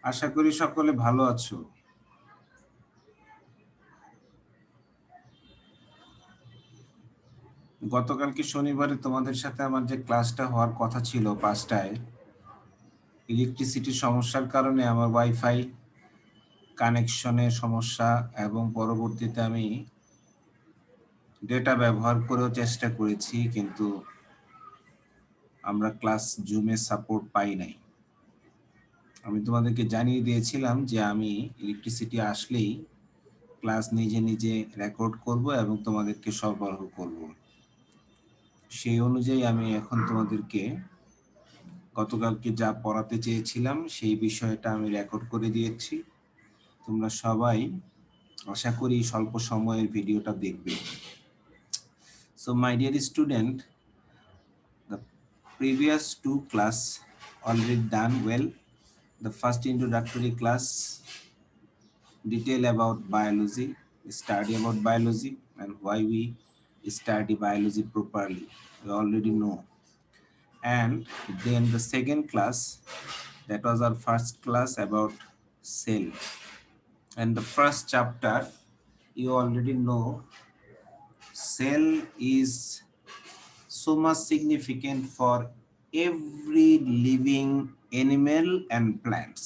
আশা করি সকলে ভালো আছো। গতকালকে শনিবারে তোমাদের সাথে আমার যে ক্লাসটা হওয়ার কথা ছিল 5টায়, ইলেকট্রিসিটির সমস্যার কারণে আমার ওয়াইফাই কানেকশনের সমস্যা এবং পরবর্তীতে আমি ডেটা ব্যবহার করেও চেষ্টা করেছি, কিন্তু আমরা ক্লাস জুমে সাপোর্ট পাই নাই। আমি তোমাদেরকে জানিয়ে দিয়েছিলাম যে আমি ইলেকট্রিসিটি আসলেই ক্লাস নিজে নিজে রেকর্ড করব এবং তোমাদেরকে সরবরাহ করব। সেই অনুযায়ী আমি এখন তোমাদেরকে গতকালকে যা পড়াতে চেয়েছিলাম সেই বিষয়টা আমি রেকর্ড করে দিয়েছি। তোমরা সবাই আশা করি স্বল্প সময়ের ভিডিওটা দেখবে। So my dear student, the previous two class already done well. The first introductory class detail about biology, study about biology and why we study biology properly. We already know. And then the second class, that was our first class about cell. And the first chapter, you already know, cell is so much significant for every living animal and plants.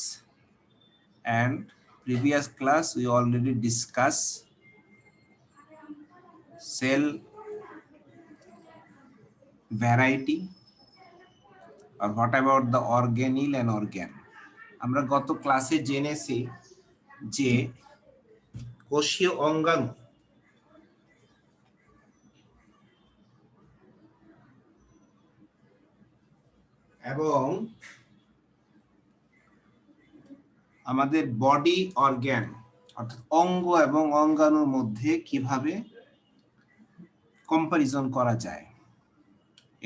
And previous class we already discussed cell variety, or what about the organelle and organ. আমরা গত ক্লাসে জেনেছি যে কোষীয় অঙ্গাণু এবং আমাদের body organ অর্থাৎ অঙ্গ এবং অঙ্গাণুর মধ্যে কিভাবে কম্পারিজন করা যায়।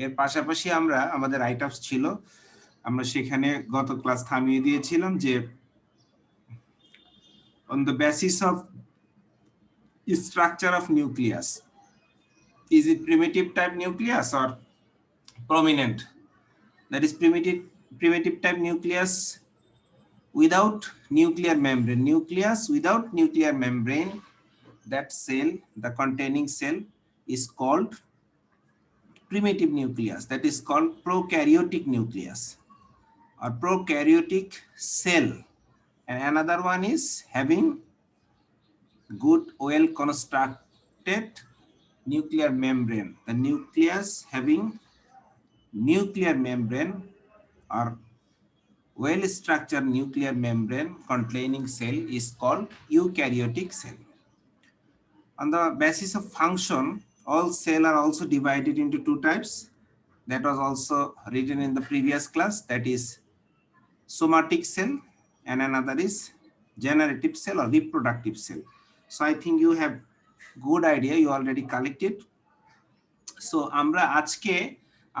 এর পাশাপাশি আমরা আমাদের রাইট আপস ছিল, আমরা সেখানে গত ক্লাস থামিয়ে দিয়েছিলাম যে on the basis of structure of nucleus, is it primitive type nucleus or prominent? That is primitive type nucleus without nuclear membrane. Nucleus without nuclear membrane, that cell, the containing cell, is called primitive nucleus. That is called prokaryotic nucleus or prokaryotic cell. And another one is having good well constructed nuclear membrane. The nucleus having nuclear membrane or well structured nuclear membrane containing cell is called eukaryotic cell. On the basis of function, all cells are also divided into two types. That was also written in the previous class. That is somatic cell and another is generative cell or reproductive cell. So I think you have good idea, you already collected. So আমরা আজকে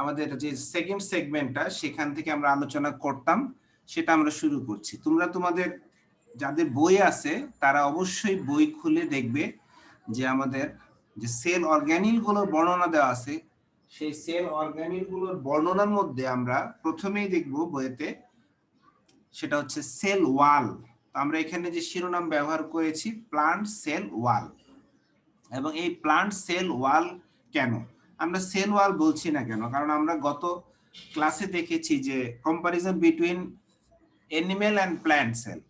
আমাদের যে second সেগমেন্টটা সেখান থেকে আমরা আলোচনা করতাম, সেটা আমরা শুরু করছি। তোমরা তোমাদের যাদের বই আছে তারা অবশ্যই বই খুলে দেখবে যে আমাদের যে সেল অর্গানিল গুলোর বর্ণনা দেওয়া আছে, সেই সেল অর্গানিল গুলোর বর্ণনার মধ্যে আমরা প্রথমেই দেখব বইতে, সেটা হচ্ছে সেল ওয়াল। আমরা এখানে যে শিরোনাম ব্যবহার করেছি প্লান্ট সেল ওয়াল, এবং এই প্লান্ট সেল ওয়াল কেন আমরা সেল ওয়াল বলছি না কেন, কারণ আমরা গত ক্লাসে দেখেছি যে comparison between animal and plant cell,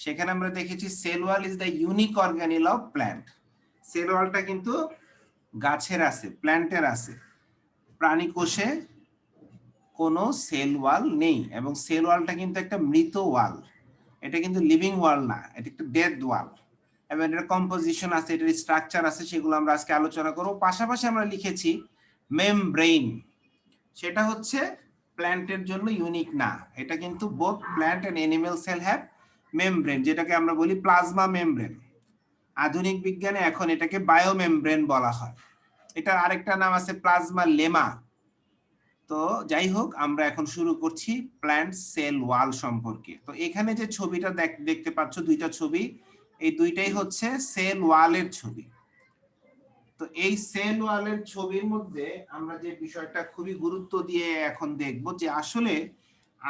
সেখানে আমরা দেখেছি cell wall is the unique organelle of plant. Cell ওয়ালটা কিন্তু গাছের আছে, প্ল্যান্টের আছে, প্রাণী কোষে কোনো সেল ওয়াল নেই, এবং সেল ওয়ালটা কিন্তু একটা মৃত ওয়াল, এটা কিন্তু লিভিং ওয়াল না, এটা একটা ডেড ওয়াল, এবং এটার কম্পোজিশন আছে, এটার স্ট্রাকচার আছে, সেগুলো আমরা আজকে আলোচনা করব। পাশাপাশি আমরা লিখেছি মেমব্রেন, সেটা হচ্ছে প্ল্যান্টের জন্য ইউনিক না, এটা কিন্তু both plant and animal cell have membrane, যেটাকে আমরা বলি প্লাজমা মেমব্রেন। আধুনিক বিজ্ঞানে এখন এটাকে বায়োমেমব্রেন বলা হয়, এটার আরেকটা নাম আছে প্লাজমা লেমা। তো যাই হোক, আমরা এখন শুরু করছি প্ল্যান্ট সেল ওয়াল সম্পর্কে। তো এখানে যে ছবিটা দেখতে পাচ্ছ, দুইটা ছবি, এই দুইটাই হচ্ছে সেল ওয়ালের ছবি। তো এই সেল ওয়ালের ছবির মধ্যে আমরা যে বিষয়টা খুবই গুরুত্ব দিয়ে এখন দেখব যে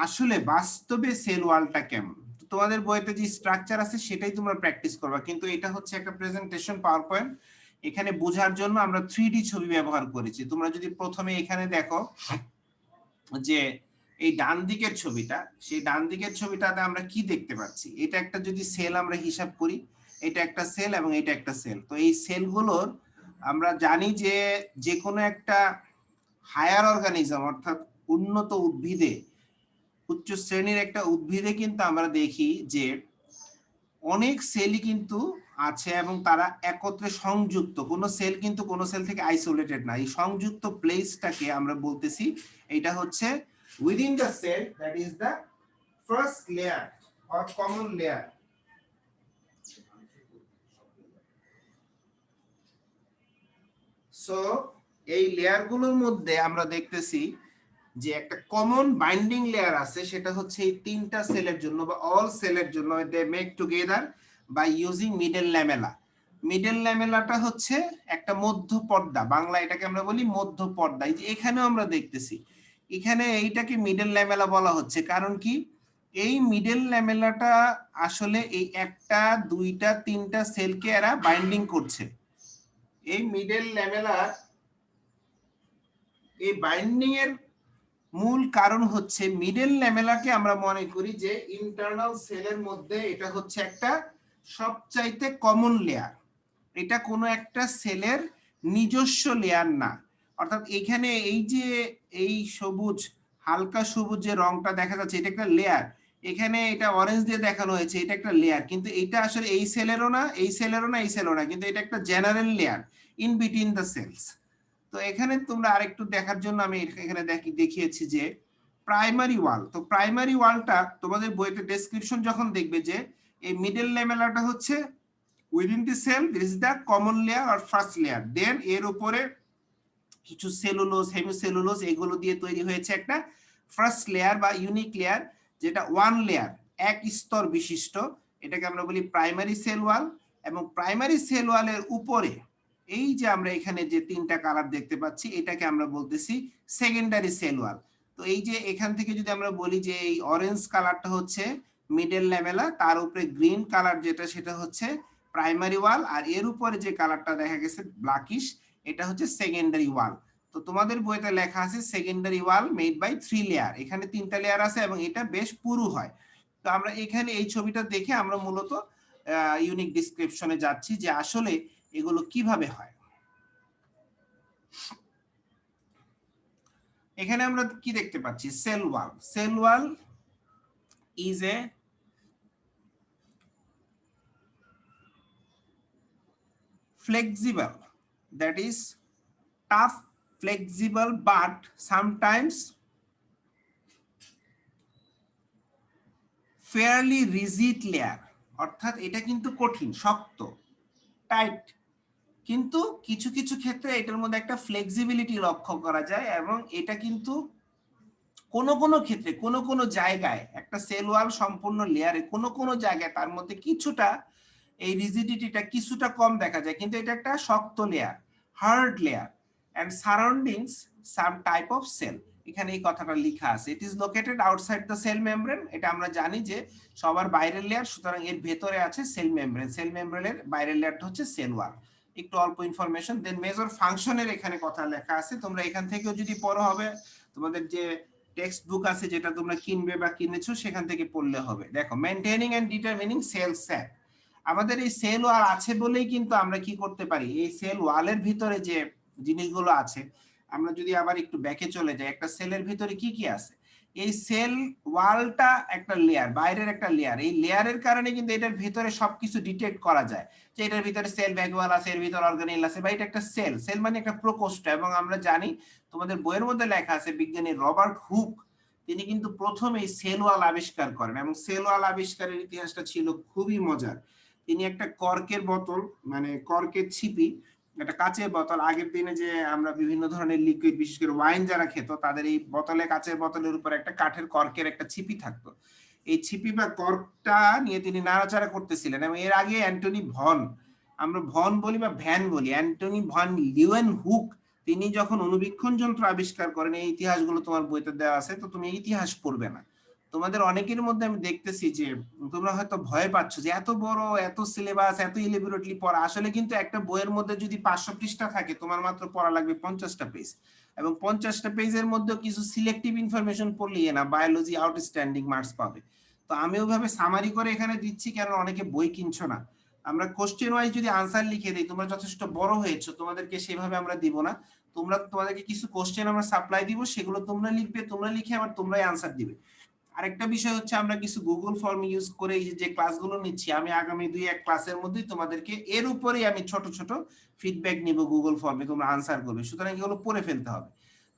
আসলে বাস্তবে সেল ওয়ালটা কেমন। তোমাদের বইতে যে স্ট্রাকচার আছে সেটাই তোমরা প্র্যাকটিস করবা, কিন্তু এটা হচ্ছে একটা প্রেজেন্টেশন পাওয়ার পয়েন্ট। এখানে বোঝার জন্য আমরা 3D ছবি ব্যবহার করেছি। তোমরা যদি প্রথমে এখানে দেখো যে এই ডান দিকের ছবিটা, সেই ডান দিকের ছবিটাতে আমরা কি দেখতে পাচ্ছি, এটা একটা যদি সেল আমরা হিসাব করি, এটা একটা সেল এবং এটা একটা সেল। তো এই সেলগুলোর আমরা জানি যে যে কোনো একটা হায়ার অর্গানিজম অর্থাৎ উন্নত উদ্ভিদে, উচ্চ শ্রেণীর একটা উদ্ভিদে কিন্তু আমরা দেখি যে অনেক সেলই কিন্তু আছে এবং তারা একত্রে সংযুক্ত। কোনো সেল কিন্তু কোনো সেল থেকে আইসোলেটেড না। এই সংযুক্ত প্লেসটাকে আমরা বলতেছি এটা হচ্ছে within the cell, that is the first layer or common layer. So এই লেয়ারগুলোর মধ্যে আমরা দেখতেছি যে একটা কমন বাইন্ডিং লেয়ার আছে, সেটা হচ্ছে এই তিনটা সেলের জন্য বা অল সেলের জন্য they make together by using middle lamella. Middle ল্যামেলাটা হচ্ছে একটা মধ্য পর্দা, বাংলা এটাকে আমরা বলি মধ্য পর্দা। এই যে এখানেও আমরা দেখতেছি, এখানে এইটাকে মিডল ল্যামেলা বলা হচ্ছে। কারণ কি, এই মিডল ল্যামেলাটা আসলে এই একটা দুইটা তিনটা সেলকে এরা বাইন্ডিং করছে। এই মিডল ল্যামেলার এই বাইন্ডিং এর মূল কারণ হচ্ছে মিডল ল্যামেলাকে আমরা মনে করি যে ইন্টারনাল সেলের মধ্যে এটা হচ্ছে একটা সবচাইতে কমন লেয়ার। এটা কোনো একটা সেলের নিজস্ব লেয়ার না। অর্থাৎ এখানে এই যে এই সবুজ, হালকা সবুজ যে রংটা দেখা যাচ্ছে, এটা একটা লেয়ার। এখানে এটা অরেঞ্জ দিয়ে দেখানো হয়েছে, এটা একটা লেয়ার। কিন্তু এটা আসলে এই সেলেরও না, এই সেলেরও না, এই সেলেরও না, কিন্তু এটা একটা general layer in between the cells. তো এখানে তোমরা আরেকটু দেখার জন্য আমি এখানে দেখিয়েছি যে প্রাইমারি ওয়াল। তো প্রাইমারি ওয়ালটা তোমাদের বইতে ডেসক্রিপশন যখন দেখবে যে এই মিডল ল্যামেলাটা হচ্ছে within the cell, this is the common layer or first layer, then এর উপরে কিছু সেলুলোজ, হেমিসেলুলোজ এগুলো দিয়ে তৈরি হয়েছে একটা ফার্স্ট লেয়ার বা ইউনিক লেয়ার, যেটা ওয়ান লেয়ার, এক স্তর বিশিষ্ট। এটাকে আমরা বলি প্রাইমারি সেল ওয়াল। এবং প্রাইমারি সেল ওয়ালের উপরে এই যে আমরা এখানে যে তিনটা কালার দেখতে পাচ্ছি, এটাকে আমরা বলতেছি সেকেন্ডারি সেল ওয়াল। তো এই যে এখান থেকে যদি আমরা বলি যে এই অরেঞ্জ কালারটা হচ্ছে মিডল ল্যামেলা, তার উপরে গ্রিন কালার যেটা সেটা হচ্ছে প্রাইমারি ওয়াল, আর এর উপরে যে কালারটা দেখা গেছে ব্ল্যাকিশ, এটা হচ্ছে সেকেন্ডারি ওয়াল। তো তোমাদের বইতে লেখা আছে secondary wall made by 3 layer. এখানে তিনটা লেয়ার আছে এবং এটা বেশ পুরু হয়। তো আমরা এখানে এই ছবিটা দেখে আমরা মূলত ইউনিক ডিসক্রিপশনে যাচ্ছি যে আসলে এগুলো কিভাবে হয়। এখানে আমরা কি দেখতে পাচ্ছি, cell wall. Sell wall is a flexible, that is tough, flexible, but sometimes fairly rigid layer। অর্থাৎ এটা কিন্তু কঠিন, শক্ত, টাইট, কিন্তু কিছু কিছু ক্ষেত্রে এটার মধ্যে একটা ফ্লেক্সিবিলিটি লক্ষ্য করা যায়। এবং এটা কিন্তু কোনো কোনো ক্ষেত্রে কোনো কোনো জায়গায় একটা সেল ওয়াল সম্পূর্ণ লেয়ারে কোনো কোনো জায়গায় তার মধ্যে কিছুটা এই রিজিডিটিটা কিছুটা কম দেখা যায়, কিন্তু এটা একটা শক্ত layer, hard layer and surroundings some type of cell. এখানে এই কথাটা লেখা আছে, it is located outside the cell membrane. এটা আমরা জানি যে সবার বাইরের লেয়ার, সুতরাং এর ভেতরে আছে সেল মেমব্রেন। সেল মেমব্রেনের বাইরের লেয়ারটা হচ্ছে সেল ওয়াল। একটু অল্প ইনফরমেশন। দেন মেজর ফাংশনের এখানে কথা লেখা আছে, তোমরা এখান থেকেও যদি পড়ো হবে, তোমাদের যে টেক্সট বুক আছে যেটা তোমরা কিনবে বা কিনেছো সেখান থেকে পড়লে হবে। দেখো, maintaining and determining cell sac. আমাদের এই সেল ওয়াল আছে বলেই কিন্তু আমরা কি করতে পারি, এই সেল ওয়ালের ভিতরে যে জিনিসগুলো আছে, আমরা যদি আবার একটু ব্যাকে চলে যাই, একটা সেলের ভিতরে কি কি আছে, এই সেল ওয়ালটা একটা লেয়ার, বাইরের একটা লেয়ার। এই লেয়ারের কারণে কিন্তু এটার ভিতরে সবকিছু ডিটেক্ট করা যায় যে এটার ভিতরে সেল ভ্যাকুয়াল আছে, এর ভিতরে অর্গানেল আছে, বা এটা একটা সেল। সেল মানে একটা প্রকোষ্ঠ। এবং আমরা জানি তোমাদের বইয়ের মধ্যে লেখা আছে বিজ্ঞানী রবার্ট হুক, তিনি কিন্তু প্রথম এই সেল ওয়াল আবিষ্কার করেন। এবং সেল ওয়াল আবিষ্কারের ইতিহাসটা ছিল খুবই মজার। তিনি একটা কর্কের বোতল, মানে কর্কের ছিপি, একটা কাচের বোতল, আগের দিনে যে আমরা বিভিন্ন ধরনের লিকুইড, বিশেষ করে ওয়াইন যারা খেত, তাদের এই বোতলে, কাচের বোতলের উপর একটা কাঠের কর্কের একটা ছিপি থাকতো। এই ছিপি বা কর্কটা নিয়ে তিনি নাড়াচাড়া করতেছিলেন। এবং এর আগে অ্যান্টনি ভন, আমরা ভন বলি বা ভ্যান বলি, অ্যান্টনি ভন লিউয়েন হুক, তিনি যখন অণুবীক্ষণ যন্ত্র আবিষ্কার করেন, এই ইতিহাসগুলো তোমার বইতে দেওয়া আছে, তো তুমি ইতিহাস পড়বে না। তোমাদের অনেকের মধ্যে আমি দেখতেছি যে তোমরা হয়তো ভয় পাচ্ছ যে এত বড়, এত সিলেবাস, এত ইলেবোরেটলি পড়া। আসলে কিন্তু একটা বইয়ের মধ্যে যদি 500 পৃষ্ঠা থাকে, তোমার মাত্র পড়া লাগবে 50টা পেজ, এবং 50টা পেজের মধ্যে কিছু সিলেক্টিভ ইনফরমেশন পড়লেই না বায়োলজি আউটস্ট্যান্ডিং মার্কস পাবে। তো আমি ওইভাবে সামারি করে এখানে দিচ্ছি, কারণ অনেকে বই কিনছো না। আমরা কোশ্চেন ওয়াইজ যদি আনসার লিখে দিই, তোমরা যথেষ্ট বড় হয়েছো, তোমাদেরকে সেভাবে আমরা দিব না। তোমাদেরকে কিছু কোশ্চেন আমরা সাপ্লাই দিব, সেগুলো তোমরা লিখবে, তোমরা লিখে আবার তোমরাই আনসার দিবে। আরেকটা বিষয় হচ্ছে আমরা কিছু গুগল ফর্ম ইউজ করে এই যে ক্লাসগুলো নিচ্ছি, আমি আগামী 2-1 ক্লাসের মধ্যেই তোমাদেরকে এর উপরেই আমি ছোট ছোট ফিডব্যাক নিব গুগল ফর্মে, তোমরা আনসার করবে, সুতরাং এগুলো পড়ে ফেলতে হবে।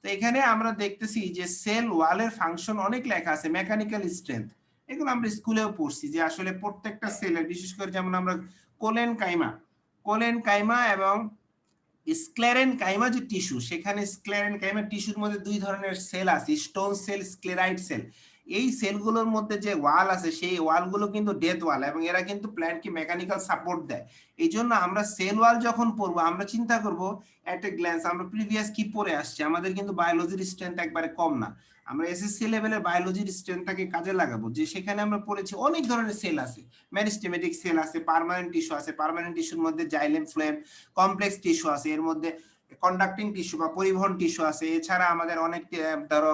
তো এখানে আমরা দেখতেছি যে সেল ওয়ালের ফাংশন অনেক লেখা আছে, মেকানিক্যাল স্ট্রেংথ, এগুলো আমরা স্কুলেও পড়ছি যে আসলে প্রত্যেকটা সেলের, বিশেষ করে যেমন আমরা কোলেন কাইমা এবং স্ক্লেরেন কাইমা যে টিস্যু, সেখানে স্ক্লেরেন কাইমা টিস্যুর মধ্যে 2 ধরনের সেল আছে, স্টোন সেল, স্ক্লেরাইড সেল। এই সেলগুলোর মধ্যে যে ওয়াল আছে, সেই ওয়ালগুলো কিন্তু ডেথ ওয়াল, এবং এরা কিন্তু প্ল্যান্টকে মেকানিক্যাল সাপোর্ট দেয়। এই জন্য আমরা সেল ওয়াল যখন পড়বো, আমরা চিন্তা করব এট এ গ্ল্যান্স আমরা প্রিভিয়াস কি পড়ে আসছি। আমাদের কিন্তু বায়োলজির স্ট্রেংথ একবারে কম না, আমরা এসএসসি লেভেলের বায়োলজির স্ট্রেংথটাকে কাজে লাগাবো, যে সেখানে আমরা পড়েছি অনেক ধরনের সেল আছে, মেরিস্টেমেটিক সেল আছে, পার্মানেন্ট টিস্যু আছে, পার্মানেন্ট টিস্যুর মধ্যে জাইলেম ফ্লোয়েম, কমপ্লেক্স টিস্যু আছে, এর মধ্যে কন্ডাক্টিং টিস্যু বা পরিবহন টিস্যু আছে, এছাড়া আমাদের অনেক ধরো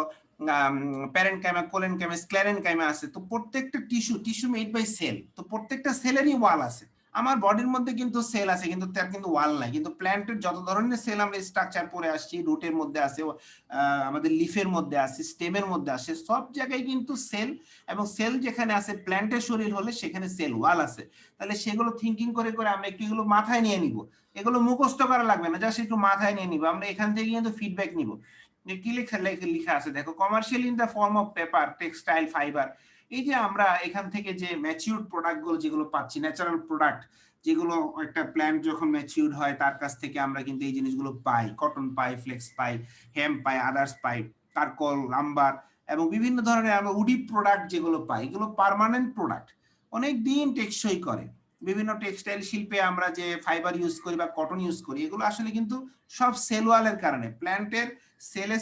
প্যারেন্ট কাইমা, কোলেন কাইমা, স্ক্লেরেন কাইমা আছে। তো প্রত্যেকটা টিস্যু মেড বাই সেল, তো প্রত্যেকটা সেলেরই ওয়াল আছে। আমার বডির মধ্যে কিন্তু সেল আছে, কিন্তু তার কিন্তু ওয়াল নাই। কিন্তু প্ল্যান্টের যত ধরনের সেল আমরা স্ট্রাকচার পড়ে আসছি, রুটের মধ্যে আছে, আমাদের লিফের মধ্যে আছে, স্টেমের মধ্যে আছে, সব জায়গায় কিন্তু সেল, এবং সেল যেখানে আছে প্ল্যান্টের শরীর হলে সেখানে সেল ওয়াল আছে। তাহলে সেগুলো থিঙ্কিং করে করে আমরা একটু এগুলো মাথায় নিয়ে নিব, এগুলো মুখস্থ করা লাগবে না, জাস্ট একটু মাথায় নিয়ে নিব। আমরা এখান থেকে কিন্তু ফিডব্যাক নিব যে কি লেখা আছে। দেখো, commercial in the form of paper, textile, fibre. এই যে আমরা এখান থেকে যে ম্যাচিউরড প্রোডাক্ট গুলো যেগুলো পাচ্ছি, ন্যাচারাল প্রোডাক্ট যেগুলো একটা প্ল্যান্ট যখন ম্যাচিউরড হয় তার কাছ থেকে আমরা কিন্তু এই জিনিসগুলো পাই, কটন পাই, ফ্লেক্স পাই, হেম পাই, আদার্স পাই, কারকল, লাম্বার, এবং বিভিন্ন ধরনের আমরা উডি প্রোডাক্ট যেগুলো পাই, এগুলো পার্মানেন্ট প্রোডাক্ট, অনেক দিন টেকসই করে। বিভিন্ন টেক্সটাইল শিল্পে আমরা যে ফাইবার ইউজ করি বা কটন ইউজ করি, এগুলো আসলে কিন্তু সব সেল ওয়ালের কারণে, প্ল্যান্টের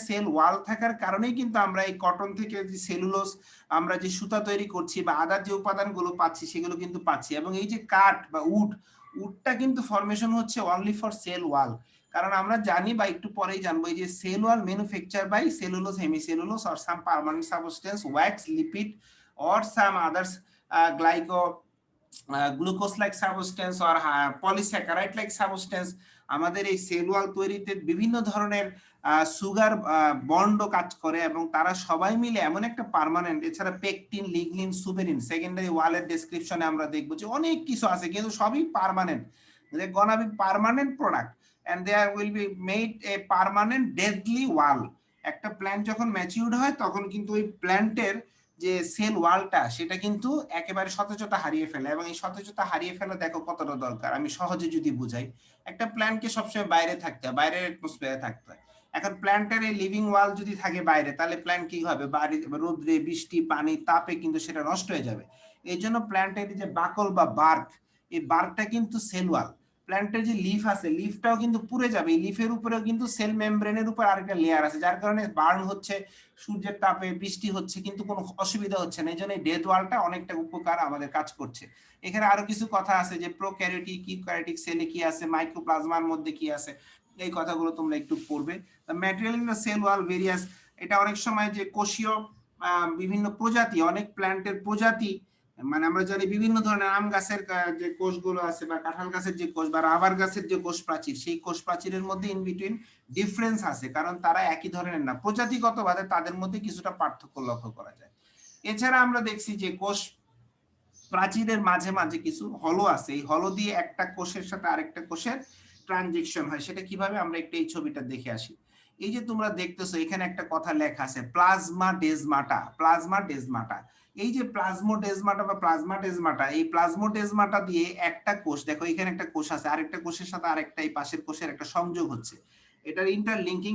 সেল ওয়াল থাকার কারণেই কিন্তু আমরা এই কটন থেকে যে সেলুলোজ, আমরা যে সুতা তৈরি করছি বা আদার যে উপাদানগুলো পাচ্ছি, সেগুলো কিন্তু পাচ্ছি। এবং এই যে কাঠ বা উডটা কিন্তু ফরমেশন হচ্ছে অনলি ফর সেল ওয়াল, কারণ আমরা জানি বা একটু পরেই জানবো এই যে cell wall manufacture by cellulose, hemicellulose, or some permanent substance, wax, lipid, or some others glucose like substance or polysaccharide like substance। আমাদের এই সেল ওয়াল তৈরিতে বিভিন্ন ধরনের সুগার বন্ডও কাজ করে, এবং তারা সবাই মিলে এমন একটা পার্মানেন্ট, এছাড়া পেকটিন, লিগনিন, সুবেরিন, সেকেন্ডারি ওয়ালের ডেসক্রিপশনে আমরা দেখবো যে অনেক কিছু আছে, কিন্তু সবই permanent. They gonna be permanent product and there will be made a permanent deadly wall. একটা প্ল্যান্ট যখন ম্যাচিউরড হয়, তখন কিন্তু ওই প্ল্যান্টের যে সেল ওয়ালটা, সেটা কিন্তু একেবারে সতেজতা হারিয়ে ফেলে। এবং এই সতেজতা হারিয়ে ফেলা দেখো কতটা দরকার, আমি সহজে যদি বুঝাই, একটা প্ল্যান্টকে সবসময় বাইরে থাকতে হয়, বাইরের অ্যাটমসফিয়ারে থাকতে হয়। এখন প্ল্যান্টের এই লিভিং ওয়াল যদি থাকে বাইরে, তাহলে প্ল্যান্ট কি হবে, রোদ্রে, বৃষ্টি, পানি, তাপে কিন্তু সেটা নষ্ট হয়ে যাবে। এই জন্য প্ল্যান্টের যে বাকল বা বার্ক, এই বার্কটা কিন্তু সেল ওয়াল। প্ল্যান্টের যে লিফ আছে, লিফটাও কিন্তু পুড়ে যাবে, এই লিফের উপরেও কিন্তু সেল মেমব্রেনের উপর আরেকটা লেয়ার আছে, যার কারণে বার্ন হচ্ছে, সূর্যের তাপে বৃষ্টি হচ্ছে, কিন্তু কোনো অসুবিধা হচ্ছে না। এই জন্য ডেথ ওয়ালটা অনেকটা উপকার আমাদের কাজ করছে। এখানে আরো কিছু কথা আছে যে প্রোক্যারিওটিক, ইউক্যারিওটিক সেলে কি আছে, মাইক্রোপ্লাজমার মধ্যে কি আছে, এই কথাগুলো তোমরা একটু পড়বে। Material in the cell wall various, এটা অনেক সময় যে কোষীয় বিভিন্ন প্রজাতি, অনেক প্ল্যান্টের প্রজাতি, মানে আমরা জানি বিভিন্ন ধরনের আম গাছের যে কোষগুলো আছে, বা কাঁঠাল গাছের যে কোষ, বা রাবার গাছের যে কোষ প্রাচীর, সেই কোষ প্রাচীরের মধ্যে ইন বিটুইন ডিফারেন্স আছে, কারণ তারা একই ধরনের না, প্রজাতিগতভাবে তাদের মধ্যে কিছুটা পার্থক্য লক্ষ্য করা যায়। এছাড়া আমরা দেখছি যে কোষ প্রাচীরের মাঝে মাঝে কিছু হলো আছে, এই হলো দিয়ে একটা কোষের সাথে আরেকটা কোষের ট্রানজেকশন হয়। সেটা কিভাবে, আমরা একটু এই ছবিটা দেখে আসি। এই যে তোমরা দেখতেছো, এখানে একটা কথা লেখা আছে প্লাজমা ডেজমাটা। এই যে প্লাজমোডেজমাটা বা প্লাজমাডেজমাটা, এই প্লাজমোডেজমাটা দিয়ে একটা কোষ, দেখো এখানে একটা কোষ আছে, আরেকটা কোষের সাথে আরেকটা এই পাশের কোষের একটা সংযোগ হচ্ছে, এটার ইন্টারলিঙ্কিং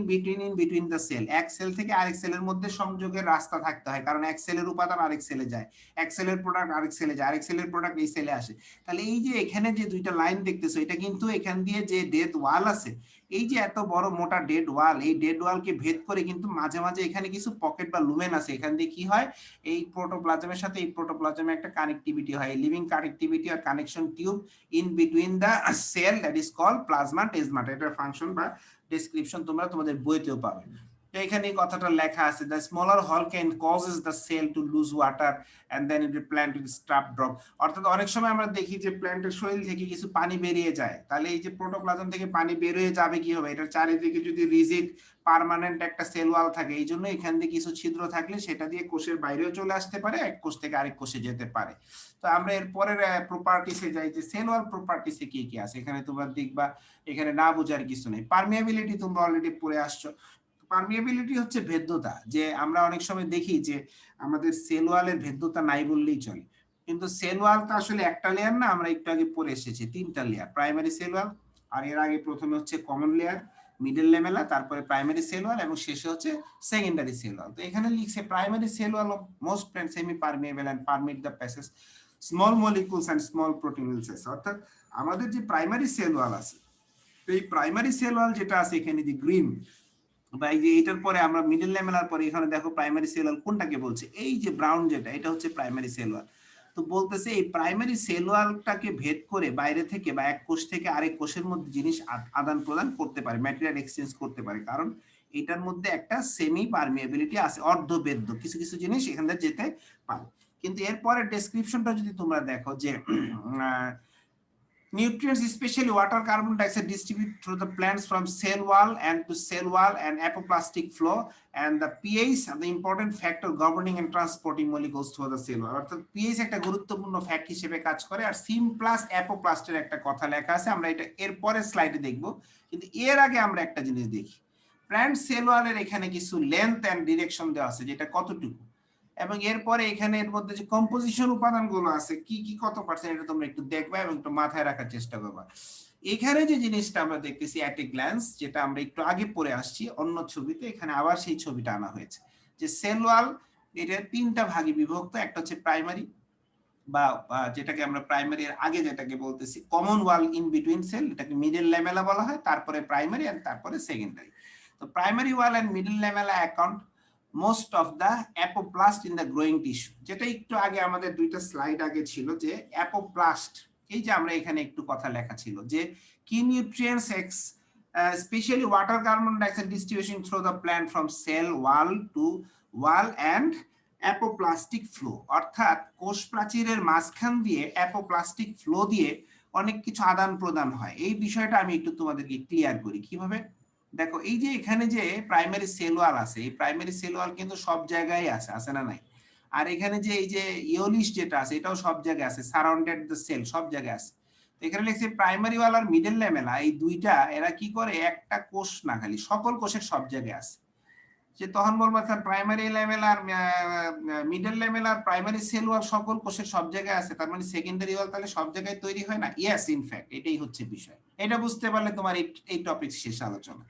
বিটুইন দ্য সেল। এক সেল থেকে আরেক সেলের মধ্যে সংযোগের রাস্তা থাকতে হয়, কারণ এক সেলের উপাদান আরেক সেলে যায়, এক সেলের প্রোডাক্ট আরেক সেলে যায়, আরেক সেলের প্রোডাক্ট এই সেলে আসে। তাহলে এই যে এখানে যে দুইটা লাইন দেখতেছো, এটা কিন্তু এখান দিয়ে যে ডেথ ওয়াল আছে, এই যে এত বড় মোটা ডেড ওয়াল, এই ডেড ওয়ালকে ভেদ করে কিন্তু মাঝে মাঝে এখানে কিছু পকেট বা লুমেন আছে, এখান দিয়ে কি হয়, এই প্রোটোপ্লাজমের সাথে এই প্রোটোপ্লাজমে একটা কানেক্টিভিটি হয়, লিভিং কানেক্টিভিটি আর connection tube in between the cell, that is called plasmodesmata. এটার ফাংশন বা ডেসক্রিপশন তোমরা তোমাদের বইতেও পাবে। তো এখানে এই কথাটা লেখা আছে, the smaller hole can causes the cell to lose water and then it plant will start drop. অর্থাৎ অনেক সময় আমরা দেখি যে প্ল্যান্টের শরীর থেকে কিছু পানি বেরিয়ে যায়, তাহলে এই যে প্রোটোপ্লাজম থেকে পানি বেরিয়ে যাবে কি হবে, এটার চারিদিকে যদি রিজিড পার্মানেন্ট একটা সেল ওয়াল থাকে, এই জন্য এখান দিয়ে কিছু ছিদ্র থাকলে সেটা দিয়ে কোষের বাইরেও চলে আসতে পারে, এক কোষ থেকে আরেক কোষে যেতে পারে। তো আমরা এর পরের প্রপার্টিসে যাই যে সেল ওয়াল প্রপার্টিসে কি কি আছে। এখানে তোমরা দেখবা এখানে না বোঝার কিছু নেই। পারমিয়াবিলিটি তোমরা অলরেডি পড়ে আসছো। পারমিয়াবিলিটি হচ্ছে ভেদ্যতা, যে আমরা অনেক সময় দেখি যে আমাদের সেল ওয়ালের ভেদ্যতা নাই বললেই চলে, কিন্তু সেল ওয়াল তো আসলে একটা লেয়ার না, আমরা একটু আগে পড়ে এসেছি তিনটা লেয়ার, প্রাইমারি সেল ওয়াল, আর এর আগে প্রথমে হচ্ছে কমন লেয়ার, মিডল লেমেলা, তারপরে প্রাইমারি সেল ওয়াল এবং শেষে হচ্ছে সেকেন্ডারি সেল ওয়াল। তো এখানে লিখছে primary cell wall of most plant semi permeable and permit the passage small molecules and small proteins. অর্থাৎ আমাদের যে প্রাইমারি সেল ওয়াল আছে, এই প্রাইমারি সেল ওয়াল যেটা আছে এখানে যে গ্রিন বা এই যে এটার পরে আমরা মিডল লেমেলার পরে এখানে দেখো প্রাইমারি সেল ওয়াল কোনটাকে বলছে, এই যে ব্রাউন যেটা, এটা হচ্ছে প্রাইমারি সেল ওয়াল। তো বলতেছে এই প্রাইমারি সেল ওয়ালটাকে ভেদ করে বাইরে থেকে বা এক কোষ থেকে আরেক কোষের মধ্যে জিনিস আদান প্রদান করতে পারে, ম্যাটেরিয়াল এক্সচেঞ্জ করতে পারে, কারণ এটার মধ্যে একটা সেমি পারমিয়েবিলিটি আছে, অর্ধবেদ্য কিছু কিছু জিনিস এখান থেকে যেতে পারে। কিন্তু এরপরে ডেসক্রিপশনটা যদি তোমরা দেখো যে nutrients, especially water, carbon dioxide, distribute through the plants from cell wall and to cell wall and apoplastic flow, and the pH are the important factor governing and transporting molecules through the cell wall. অর্থাৎ pH একটা গুরুত্বপূর্ণ fact হিসেবে কাজ করে। আর সিম plus অ্যাপোপ্লাস্টের একটা কথা লেখা আছে, আমরা এটা এর পরের স্লাইডে দেখব, কিন্তু এর আগে আমরা একটা জিনিস দেখি, প্ল্যান্ট সেল ওয়ালের এখানে কিছু লেন্থ এন্ড ডিরেকশন দেওয়া আছে, যেটা কতটুকু, এবং এরপরে এখানে এর মধ্যে যে কম্পোজিশন উপাদানগুলো আছে কি কি কত পার্সেন্ট, এটা তোমরা একটু দেখবা এবং একটু মাথায় রাখার চেষ্টা করবা। এখানে যে জিনিসটা আমরা দেখতেছি অ্যাট এ গ্ল্যান্স, যেটা আমরা একটু আগে পড়ে আসছি অন্য ছবিতে, এখানে আবার সেই ছবিটা আনা হয়েছে যে সেল ওয়াল এটা তিনটা ভাগে বিভক্ত, একটা হচ্ছে প্রাইমারি বা যেটাকে আমরা প্রাইমারি এর আগে যেটাকে বলতেছি common wall in between cell, এটাকে মিডল ল্যামেলা বলা হয়, তারপরে প্রাইমারি আর তারপরে সেকেন্ডারি। তো primary wall and middle lamella account most of the apoplast in the growing tissue, যেটা একটু আগে আমাদের দুইটা স্লাইড আগে ছিল যে অ্যাপোপ্লাস্ট, এই যে আমরা এখানে একটু কথা লেখা ছিল যে কি nutrients specially water carbon dioxide distribution through the plant from cell wall to wall and apoplastic flow, অর্থাৎ কোষ প্রাচীরের মাঝখান দিয়ে অ্যাপোপ্লাস্টিক ফ্লো দিয়ে অনেক কিছু আদান প্রদান হয়। এই বিষয়টা আমি একটু তোমাদেরকে ক্লিয়ার করি কিভাবে। দেখো এই যে এখানে যে প্রাইমারি সেল ওয়াল আছে, এই প্রাইমারি সেল ওয়াল কিন্তু সব জায়গায় আছে, আছে না নাই? আর এখানে যে এই যে ইওলিস যেটা আছে, এটাও সব জায়গায় আছে, সারাউন্ডেড দ্য সেল, সব জায়গায় আছে। তো এখানে লিখছে প্রাইমারি ওয়াল আর মিডল ল্যামেলা, এই দুইটা এরা কি করে, একটা কোষ না খালি সকল কোষের সব জায়গায় আছে। যে তখন বলবো প্রাইমারি লেভেল আর মিডল লেভেল আর প্রাইমারি সেল ওয়াল সকল কোষের সব জায়গায় আছে, তার মানে সেকেন্ডারি ওয়াল তাহলে সব জায়গায় তৈরি হয় না? ইয়েস, ইনফ্যাক্ট এটাই হচ্ছে বিষয়। এটা বুঝতে পারলে তোমার এই টপিক শেষ আলোচনা।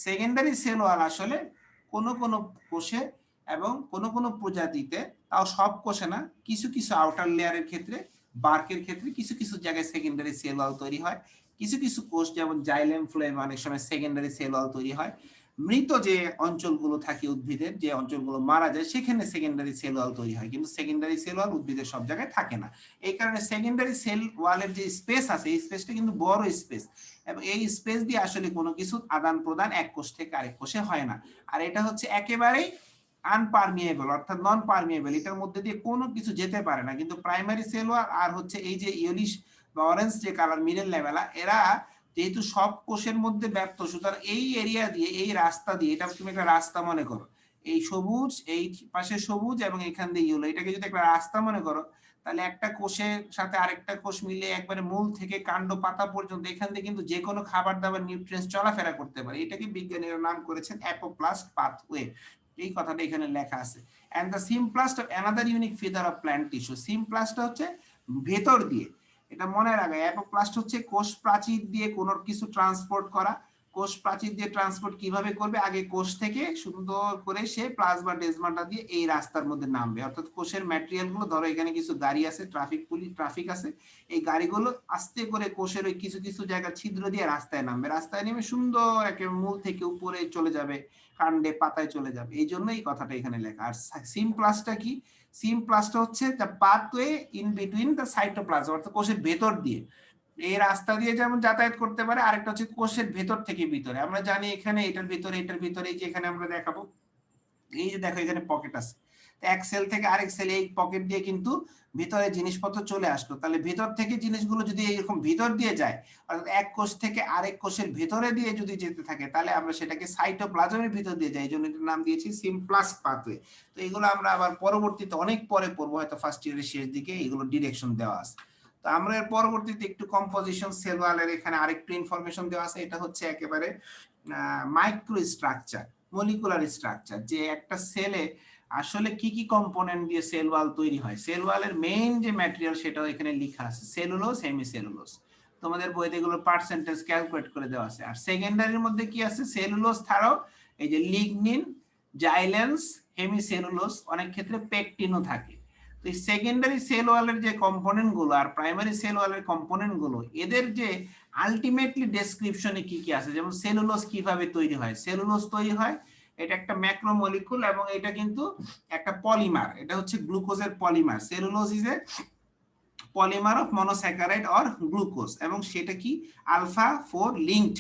সেকেন্ডারি সেল ওয়াল আসলে কোন কোন কোষে এবং কোন কোন প্রজাতিতে, তাও সব কোষে না, কিছু কিছু আউটার লেয়ারের ক্ষেত্রে, বার্কের ক্ষেত্রে কিছু কিছু জায়গায় সেকেন্ডারি সেল ওয়াল তৈরি হয়। কিছু কিছু কোষ যেমন জাইলেম ফ্লোয়েম অনেক সময় সেকেন্ডারি সেল ওয়াল তৈরি হয়। মৃত যে অঞ্চলগুলো থাকে উদ্ভিদের, যে অঞ্চলগুলো মারা যায়, সেখানে সেকেন্ডারি সেল ওয়াল তৈরি হয়, কিন্তু সেকেন্ডারি সেল ওয়াল উদ্ভিদের সব জায়গায় থাকে না। এই কারণে সেকেন্ডারি সেল ওয়ালের যে স্পেস আছে, এই স্পেসটা কিন্তু বড় স্পেস, এবং এই স্পেস দিয়ে আসলে কোনো কিছু আদান প্রদান এক কোষ থেকে আরেক কোষে হয় না। আর এটা হচ্ছে একেবারেই আনপারমিয়েবল, অর্থাৎ নন পারমিয়েবল, এটার মধ্যে দিয়ে কোনো কিছু যেতে পারে না। কিন্তু প্রাইমারি সেল ওয়াল আর হচ্ছে এই যে ইয়েলিশ বা অরেঞ্জ যে কালার মিডল লেভেলা, এরা যেহেতু সব কোষের মধ্যে ব্যপ্ত, সুতরাং এই এরিয়া দিয়ে, এই রাস্তা দিয়ে, এটা তুমি একটা রাস্তা মনে করো, এই সবুজ, এই পাশে সবুজ এবং এখান দিয়ে ইয়েলো, এটাকে যদি একটা রাস্তা মনে করো, তাহলে একটা কোষের সাথে আরেকটা কোষ মিলে একবারে মূল থেকে কাণ্ড পাতা পর্যন্ত এখান থেকে কিন্তু যে কোনো খাবার দাবার নিউট্রিয়েন্টস চলাফেরা করতে পারে। এটাকে বিজ্ঞানীরা নাম করেছেন অ্যাপোপ্লাস্ট পাথওয়ে, এই কথাটা এখানে লেখা আছে। And the symplast of another unique feature of plant tissue, সিমপ্লাস্টটা হচ্ছে ভেতর দিয়ে, এটা মনে রাখবে। অ্যাপোপ্লাস্ট হচ্ছে কোষ প্রাচীর দিয়ে কোনো কিছু ট্রান্সপোর্ট করা, কোষ প্রাচীর দিয়ে ট্রান্সপোর্ট কিভাবে করবে, আগে কোষ থেকে সুন্দর করে সে প্লাজমা ডেজমাটা দিয়ে এই রাস্তার মধ্যে নামবে, অর্থাৎ কোষের ম্যাটেরিয়াল গুলো, ধরো এখানে কিছু গাড়ি আছে, ট্রাফিক আছে, এই গাড়িগুলো আস্তে করে কোষের ওই কিছু কিছু জায়গা ছিদ্র দিয়ে রাস্তায় নামবে, রাস্তায় নেমে সুন্দর একেবারে মূল থেকে উপরে চলে যাবে, কাণ্ডে পাতায় চলে যাবে। এই জন্য এই কথাটা এখানে লেখা। আর সিমপ্লাসটা কি? সিমপ্লাসটা হচ্ছে the pathway in between the cytoplasm, অর্থাৎ কোষের ভেতর দিয়ে, এই রাস্তা দিয়ে যেমন যাতায়াত করতে পারে, আরেকটা হচ্ছে কোষের ভেতর থেকে ভিতরে। আমরা জানি এখানে এটার ভিতরে এই যে এখানে আমরা দেখাবো, এই যে দেখো এখানে পকেট আছে, এক সেল থেকে আরেক সেল এই পকেট দিয়ে কিন্তু ভিতরে জিনিসপত্র চলে আসলো। তাহলে ভিতর থেকে জিনিসগুলো যদি এরকম ভিতর দিয়ে যায়, অর্থাৎ এক কোষ থেকে আরেক কোষের ভিতরে দিয়ে যদি যেতে থাকে, তাহলে আমরা সেটাকে সাইটোপ্লাজমের ভিতর দিয়ে যাই, এই জন্য এটার নাম দিয়েছি সিমপ্লাস পাথওয়ে। তো এগুলো আমরা আবার পরবর্তীতে অনেক পরে পড়বো, হয়তো ফার্স্ট ইয়ারের শেষ দিকে এগুলো ডিরেকশন দেওয়া আছে। তো আমরা এর পরবর্তীতে একটু কম্পোজিশন, সেল ওয়ালের এখানে আরেকটু ইনফরমেশন দেওয়া আছে। এটা হচ্ছে একেবারে মাইক্রো স্ট্রাকচার, মলিকুলার স্ট্রাকচার, যে একটা সেলে আসলে কি কি কম্পোনেন্ট দিয়ে সেল ওয়াল তৈরি হয়। সেল ওয়ালের মেইন যে ম্যাটেরিয়াল সেটাও এখানে লেখা আছে, সেলুলোজ, হেমিসেলুলোজ। তোমাদের বইতে এগুলো পার্সেন্টেজ ক্যালকুলেট করে দেওয়া আছে। আর সেকেন্ডারির মধ্যে কি আছে? সেলুলোজ ছাড়াও এই যে লিগনিন, জাইলেন্স, হেমিসেলুলোজ, অনেক ক্ষেত্রে পেকটিনও থাকে। তো এই সেকেন্ডারি সেল ওয়ালের যে কম্পোনেন্ট গুলো আর প্রাইমারি সেল ওয়ালের কম্পোনেন্ট গুলো, এদের যে আলটিমেটলি ডেসক্রিপশনে কি কি আছে, যেমন সেলুলোজ কিভাবে তৈরি হয়। সেলুলোজ তৈরি হয়, এটা একটা ম্যাক্রোমলিকুল এবং এটা কিন্তু একটা পলিমার, এটা হচ্ছে গ্লুকোজের polymer. Cellulose is a polymer of monosaccharide or glucose, এবং সেটা কি alpha 4 linked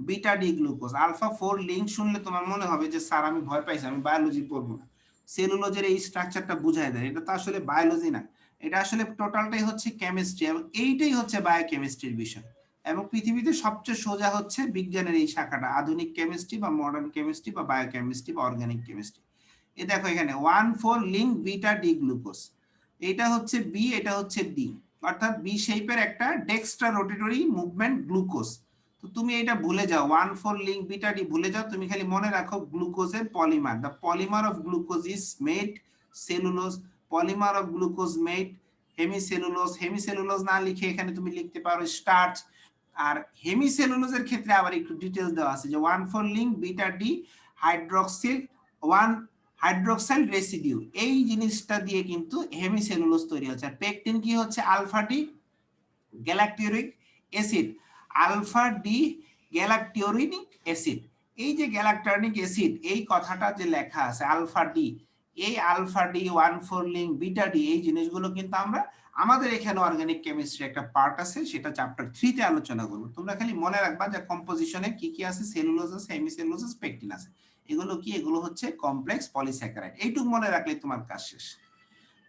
beta D glucose. Alpha 4 link শুনলে তোমার মনে হবে যে স্যার আমি ভয় পাইছি, আমি বায়োলজি পড়বো না, সেলুলোজের এই স্ট্রাকচারটা বুঝায় দেয়। এটা তো আসলে বায়োলজি না, এটা আসলে টোটালটাই হচ্ছে কেমিস্ট্রি, এবং এইটাই হচ্ছে বায়োকেমিস্ট্রির বিষয়। এবং পৃথিবীতে সবচেয়ে সোজা হচ্ছে বিজ্ঞানের এই শাখাটা, আধুনিক কেমিস্ট্রি বা মডার্ন কেমিস্ট্রি বা বায়োকেমিস্ট্রি বা অর্গানিক কেমিস্ট্রি। এই দেখো এখানে 1,4 লিঙ্ক বিটা ডি গ্লুকোজ, এটা হচ্ছে বি, এটা হচ্ছে ডি, অর্থাৎ বি শেপের একটা ডেক্সট্রা রোটেটরি মুভমেন্ট গ্লুকোজ। তো তুমি এটা ভুলে যাও, 1,4 লিঙ্ক বিটা ডি ভুলে যাও, তুমি খালি মনে রাখো গ্লুকোজের polymer. The polymer of glucose is made cellulose, polymer of glucose made hemicellulose. Hemicellulose না লিখে এখানে তুমি লিখতে পারো স্টার্চ। আর হেমিসেলুলোজের ক্ষেত্রে আবার একটু ডিটেইলস দেওয়া আছে যে 1,4 link beta D hydroxyl 1 hydroxyl residue, এই জিনিসটা দিয়ে কিন্তু হেমিসেলুলোজ তৈরি হচ্ছে। আর পেকটিন কি হচ্ছে? Alpha D galacturonic acid, alpha D galacturonic acid. এই যে গ্যালাকটিউরিক অ্যাসিড, এই কথাটা যে লেখা আছে আলফা ডি, এই alpha D 1,4 link beta D, এই জিনিসগুলো কিন্তু আমরা আমাদের এখানে অর্গানিক কেমিস্ট্রি একটা পার্ট আছে, সেটা চ্যাপ্টার 3 তে আলোচনা করব। তোমরা খালি মনে রাখবা যে কম্পোজিশনে কি কি আছে, সেলুলোজ আছে, হেমিসেলুলোজ আছে, পেকটিন আছে। এগুলো কি? এগুলো হচ্ছে কমপ্লেক্স পলিস্যাকারাইড। এইটুকু মনে রাখলে তোমার কাজ শেষ।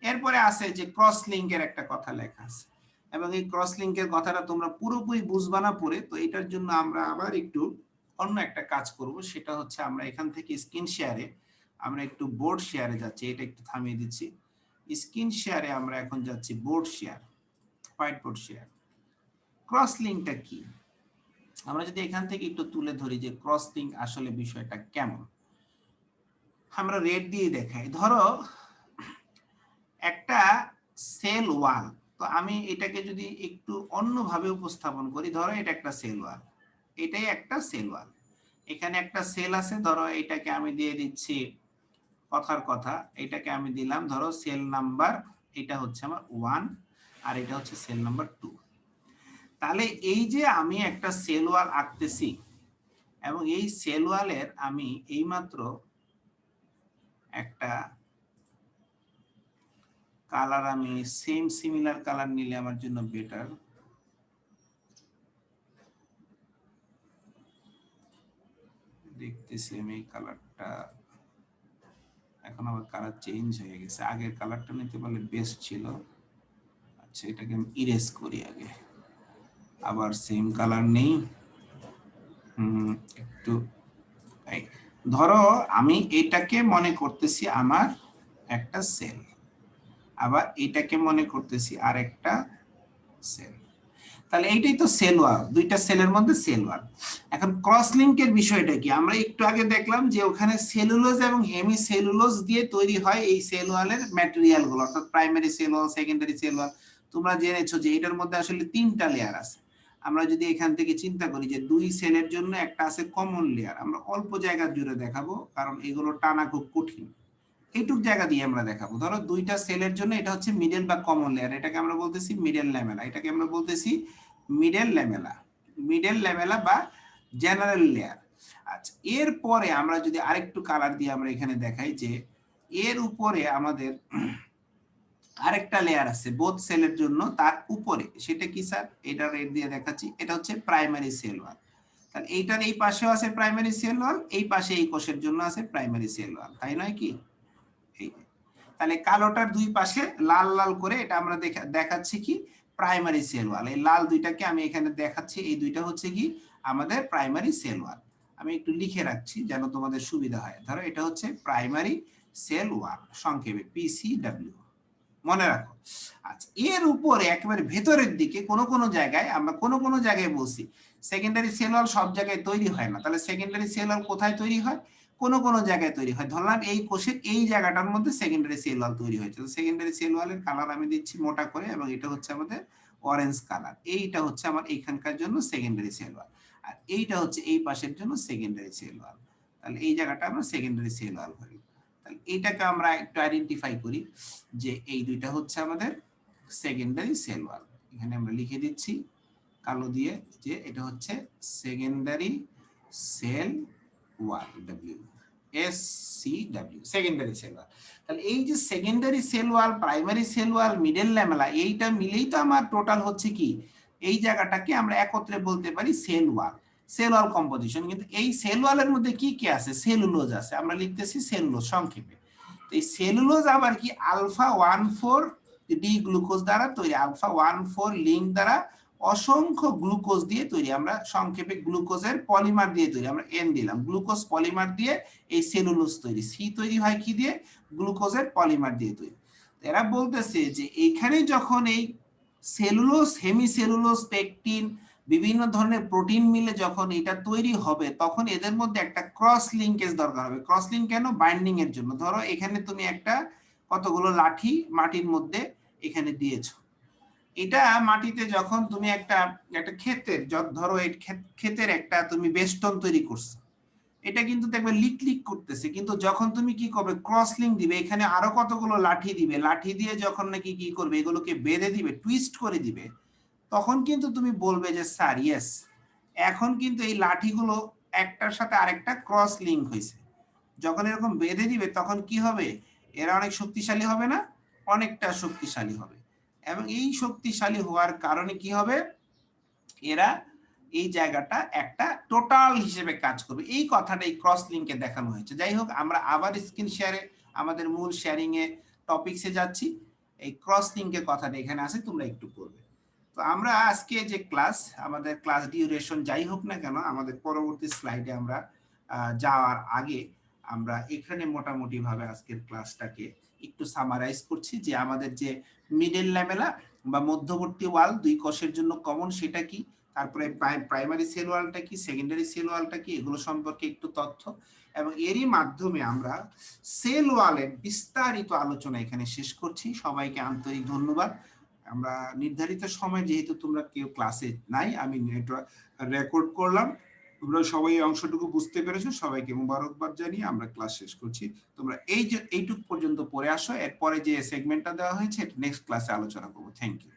এরপরে আছে যে ক্রস লিঙ্কের একটা কথা লেখা আছে, এবং এই ক্রস লিঙ্কের কথাটা তোমরা পুরোপুরি বুঝবা না পড়ে। তো এটার জন্য আমরা আবার একটু অন্য একটা কাজ করব, সেটা হচ্ছে আমরা এখান থেকে স্ক্রিন শেয়ারে আমরা একটু বোর্ড শেয়ারে যাচ্ছি। এটা একটু থামিয়ে দিচ্ছি, স্ক্রিন শেয়ারে আমরা এখন যাচ্ছি board share, white board share. Cross লিঙ্কটা কি আমরা যদি এখান থেকে একটু তুলে ধরি যে ক্রস লিঙ্ক আসলে বিষয়টা কেমন, আমরা রেড দিয়ে দেখাই। ধরো একটা সেল ওয়াল, তো আমি এটাকে যদি একটু অন্যভাবে উপস্থাপন করি, ধরো এটা একটা সেল ওয়াল, এটাই একটা সেল ওয়াল, এখানে একটা সেল আছে, ধরো এটাকে আমি দিয়ে দিচ্ছি কথার কথা, এটাকে আমি দিলাম ধরো সেল নাম্বার, এটা হচ্ছে আমার 1 আর এটা হচ্ছে সেল নাম্বার 2। তাহলে এই যে আমি একটা সেল ওয়াল আঁকতেছি, এবং এই সেল ওয়ালের আমি এইমাত্র একটা কালার, আমি সেম সিমিলার কালার নিলে আমার জন্য বেটার। দেখতেছি আমি এই কালারটা, এখন আবার কালার চেঞ্জ হয়ে গেছে, আগের কালারটা নিতে পারলে বেস্ট ছিল। আচ্ছা এটাকে আমি ইরেজ করি আগে, আবার সেম কালার নেই। একটু ধরো আমি এটাকে মনে করতেছি আমার একটা সেল, আবার এটাকে মনে করতেছি আর একটা সেল। তাহলে এইটাই তো সেল ওয়াল, দুইটা সেলের মধ্যে সেল ওয়াল। এখন ক্রস লিঙ্কের বিষয়টা কি? আমরা একটু আগে দেখলাম যে ওখানে সেলুলোজ এবং হেমিসেলুলোজ দিয়ে তৈরি হয় এই সেল ওয়ালের ম্যাটেরিয়াল গুলো, অর্থাৎ প্রাইমারি সেল ওয়াল, সেকেন্ডারি সেল ওয়াল। তোমরা জেনেছো যে এটার মধ্যে আসলে 3টা লেয়ার আছে। আমরা যদি এখান থেকে চিন্তা করি যে দুই সেলের জন্য একটা আছে কমন লেয়ার, আমরা অল্প জায়গা জুড়ে দেখাবো কারণ এগুলো টানা খুব কঠিন। এইটুক জায়গা দিয়ে আমরা দেখাবো। ধরো দুইটা সেলের জন্য এটা হচ্ছে মিডল বা কমন লেয়ার, এটাকে আমরা বলতেছি মিডল ল্যামেলা, এটাকে আমরা বলতেছি মিডল ল্যামেলা, মিডল ল্যামেলা বা জেনারেল লেয়ার। আচ্ছা, এরপরে আমরা যদি আরেকটু কালার দিয়ে আমরা এখানে দেখাই যে এর উপরে আমাদের আরেকটা লেয়ার আছে বোথ সেলের জন্য, তার উপরে সেটা কি স্যার, এটা রেড দিয়ে দেখাচ্ছি, এটা হচ্ছে প্রাইমারি সেল ওয়াল। তাহলে এইটার এই পাশেও আছে প্রাইমারি সেল ওয়াল, এই পাশে এই কোষের জন্য আছে প্রাইমারি সেল ওয়াল, তাই নয় কি? এই তাহলে কালোটার দুই পাশে লাল লাল করে এটা আমরা দেখাচ্ছি কি প্রাইমারি সেল ওয়াল। এই লাল দুইটাকে আমি এখানে দেখাচ্ছি, এই দুইটা হচ্ছে কি আমাদের প্রাইমারি সেল ওয়াল। আমি একটু লিখে রাখছি যেন তোমাদের সুবিধা হয়। ধরো এটা হচ্ছে প্রাইমারি সেল ওয়াল, সংক্ষেপে পিসিডব্লিউ, মনে রাখো। আচ্ছা, এর উপরে একেবারে ভেতরের দিকে কোনো জায়গায় আমরা কোনো জায়গায় বলছি সেকেন্ডারি সেল ওয়াল সব জায়গায় তৈরি হয় না। তাহলে সেকেন্ডারি সেল ওয়াল কোথায় তৈরি হয়? কোনো জায়গায় তৈরি হয়। ধরলাম এই কোষের এই জায়গাটার মধ্যে সেকেন্ডারি সেল ওয়াল তৈরি হয়েছে। তো সেকেন্ডারি সেল ওয়ালের কালার আমি দিচ্ছি মোটা করে, এবং এটা হচ্ছে আমাদের অরেঞ্জ কালার। এইটা হচ্ছে আমার এইখানকার জন্য সেকেন্ডারি সেল ওয়াল, আর এইটা হচ্ছে এই পাশের জন্য সেকেন্ডারি সেল ওয়াল। তাহলে এই জায়গাটা আমরা সেকেন্ডারি সেল ওয়াল করি। তাহলে এইটাকে আমরা একটু আইডেন্টিফাই করি যে এই দুইটা হচ্ছে আমাদের সেকেন্ডারি সেল ওয়াল। এখানে আমরা লিখে দিচ্ছি কালো দিয়ে যে এটা হচ্ছে secondary cell wall, W S C W, secondary cell wall. তাহলে এই যে secondary cell wall, primary cell wall, middle lamella, এইটা মিলেই তো আমার টোটাল হচ্ছে কি এই জায়গাটাকে আমরা একত্রে বলতে পারি cell wall, cell wall composition. কিন্তু এই সেল ওয়ালের মধ্যে কি কি আছে? সেলুলোজ আছে, আমরা লিখতেছি সেলুলোজ সংক্ষেপে। তো এই সেলুলোজ আবার কি আলফা 1,4 ডি গ্লুকোজ দ্বারা তৈরি, আলফা 1,4 লিঙ্ক দ্বারা অসংখ্য গ্লুকোজ দিয়ে তৈরি, আমরা সংক্ষেপে গ্লুকোজের পলিমার দিয়ে তৈরি, আমরা এন দিলাম, গ্লুকোজ পলিমার দিয়ে এই সেলুলোজ তৈরি। সি তৈরি হয় কি দিয়ে? গ্লুকোজের পলিমার দিয়ে তৈরি। এরা বলতেছে যে এইখানে যখন এই সেলুলোজ, হেমিসেলুলোজ, পেকটিন, বিভিন্ন ধরনের প্রোটিন মিলে যখন এটা তৈরি হবে তখন এদের মধ্যে একটা ক্রস লিঙ্কেজ দরকার হবে। ক্রস লিঙ্ক কেন? বাইন্ডিং এর জন্য। ধরো এখানে তুমি একটা কতগুলো লাঠি মাটির মধ্যে এখানে দিয়েছো, এটা মাটিতে যখন তুমি একটা ক্ষেতের, ধরো এই ক্ষেতের একটা তুমি বেষ্টন তৈরি করছো, এটা কিন্তু দেখবে লিক লিক করতেছে, কিন্তু যখন তুমি কি করবে ক্রস লিঙ্ক দিবে, এখানে আরো কতগুলো লাঠি দিবে, লাঠি দিয়ে যখন নাকি কি করবে এগুলোকে বেঁধে দিবে, টুইস্ট করে দিবে, তখন কিন্তু তুমি বলবে যে স্যার ইয়েস, এখন কিন্তু এই লাঠিগুলো একটার সাথে আরেকটা ক্রস লিঙ্ক হয়েছে। যখন এরকম বেঁধে দিবে তখন কি হবে? এরা অনেক শক্তিশালী হবে না? অনেকটা শক্তিশালী হবে। এবং এই শক্তিশালী হওয়ার কারণে কি হবে? এরা এই জায়গাটা একটা টোটাল হিসেবে কাজ করবে। এই কথাটা এই ক্রস লিঙ্কে দেখানো হয়েছে। যাই হোক, আমরা আবার স্ক্রিন শেয়ারে আমাদের মূল শেয়ারিং এ টপিকসে যাচ্ছি। এই ক্রস লিঙ্কের কথাটা এখানে আছে, তোমরা একটু পড়বে। তো আমরা আজকে যে ক্লাস, আমাদের ক্লাস ডিউরেশন যাই হোক না কেন, আমাদের পরবর্তী স্লাইডে আমরা যাওয়ার আগে আমরা এখানে মোটামুটি ভাবে আজকের ক্লাসটাকে একটু সামারাইজ করছি যে আমাদের যে মিডল ল্যামেলা বা মধ্যবর্তী ওয়াল দুই কোষের জন্য কমন, সেটা কি, তারপরে প্রাইমারি সেল ওয়ালটা কি, সেকেন্ডারি সেল ওয়ালটা কি, এগুলো সম্পর্কে একটু তথ্য, এবং এরই মাধ্যমে আমরা সেল ওয়ালের বিস্তারিত আলোচনা এখানে শেষ করছি। সবাইকে আন্তরিক ধন্যবাদ। আমরা নির্ধারিত সময়, যেহেতু তোমরা কেউ ক্লাসে নাই, আমি রেকর্ড করলাম, তোমরা সবাই এই অংশটুকু বুঝতে পেরেছো, সবাইকে মোবারকবাদ জানিয়ে আমরা ক্লাস শেষ করছি। তোমরা এইটুক পর্যন্ত পড়ে আসো, এরপরে যে সেগমেন্টটা দেওয়া হয়েছে নেক্সট ক্লাসে আলোচনা করবো। Thank you.